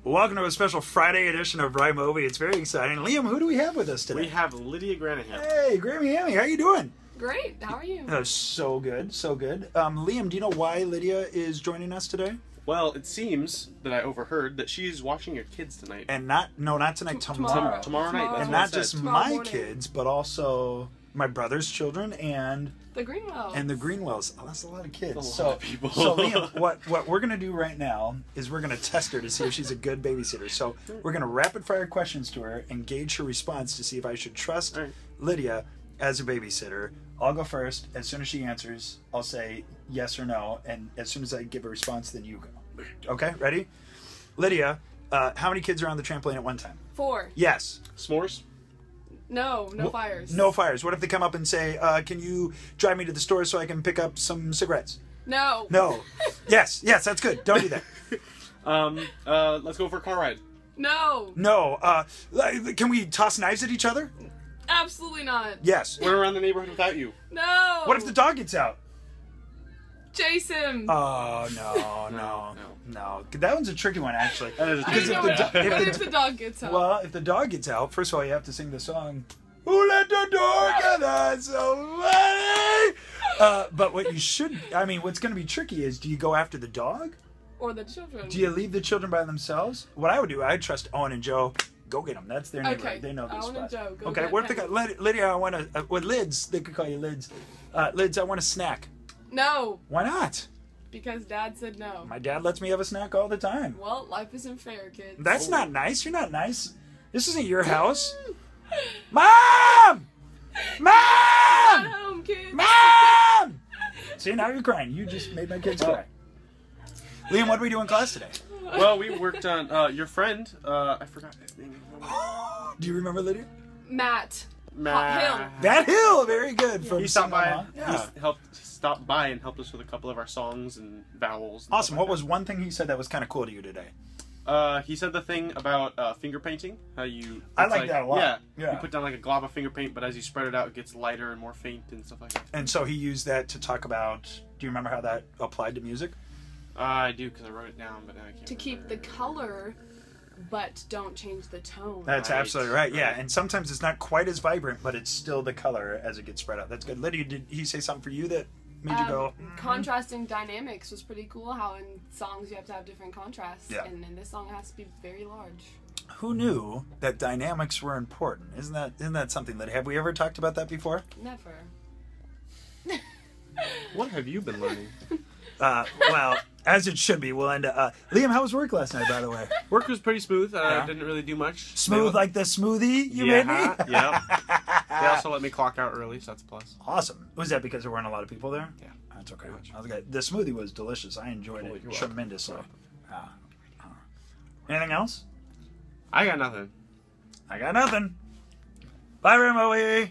Welcome to a special Friday edition of Reimobey. It's very exciting. Liam, who do we have with us today? We have Lydia Grammy Hammy. Hey, Grammy Hammy, how you doing? Great. How are you? So good, so good. Liam, do you know why Lydia is joining us today? Well, it seems that I overheard that she's watching your kids tonight. And not tonight, tomorrow. Tomorrow night. And not just my morning. kids, but also my brother's children and The Greenwells. the Greenwells. Oh, that's a lot of kids. That's a lot of people. So Liam, what we're gonna do right now is we're gonna test her to see if she's a good babysitter. So we're gonna rapid fire questions to her and gauge her response to see if I should trust Lydia as a babysitter. I'll go first. As soon as she answers, I'll say yes or no, and as soon as I give a response, then you go. Okay, ready? Lydia, how many kids are on the trampoline at one time? 4. Yes. S'mores? No fires. No fires. What if they come up and say, can you drive me to the store so I can pick up some cigarettes? No. No. Yes, that's good. Don't do that. Let's go for a car ride. No. No. Can we toss knives at each other? Absolutely not. Yes. Run around the neighborhood without you. No. What if the dog gets out? Chase him. Oh, no. That one's a tricky one, actually. That is a Because What if the dog gets out? Well, if the dog gets out, first of all, you have to sing the song, "Who let the dog out?" That's so funny. But what you should, what's going to be tricky is, do you go after the dog? Or the children. Do you leave the children by themselves? What I would do, I'd trust Owen and Joe. Go get them. That's their neighborhood. Okay. They know these Owen and spots. Joe, go Okay, get what if they him. got, Lydia, I want to, with Lids, they could call you Lids. Lids, I want a snack. No. Why not? Because Dad said no. My dad lets me have a snack all the time. Well, life isn't fair, kids. That's not nice. You're not nice. This isn't your house. Mom! Not Mom! home, kids. Mom! See, now you're crying. You just made my kids cry. Liam, what did we do in class today? Well, we worked on your friend. I forgot his name. Do you remember, Lydia? Matt. Matt Hill. Matt Hill. Very good. From He stopped by. Sonoma. Yeah. Stopped by and helped us with a couple of our songs and vowels. And Awesome. stuff What like was one thing he said that was kind of cool to you today? that. He said the thing about finger painting. How you? I it's like that a lot. Yeah. You put down like a glob of finger paint, but as you spread it out, it gets lighter and more faint and stuff like that. And so he used that to talk about. Do you remember how that applied to music? I do because I wrote it down, but I can't. To keep the color, but don't change the tone. That's Right. absolutely right. Yeah, and sometimes it's not quite as vibrant, but it's still the color as it gets spread out. That's good. Lydia, did he say something for you that made you go? Contrasting dynamics was pretty cool. How in songs you have to have different contrasts, Yeah. and in this song it has to be very large. Who knew that dynamics were important? Isn't that something that have we ever talked about that before? Never. What have you been learning? Well, as it should be. We'll end up. Liam, how was work last night, by the way? Work was pretty smooth. I Yeah. didn't really do much. Smooth like the smoothie you made me? Yeah. They also let me clock out early, so that's a plus. Awesome. Was that because there weren't a lot of people there? Yeah. That's okay. Pretty much. I was good. The smoothie was delicious. I enjoyed Oh, it you're welcome. tremendously. You're Anything else? I got nothing. I got nothing. Bye, Reimobey.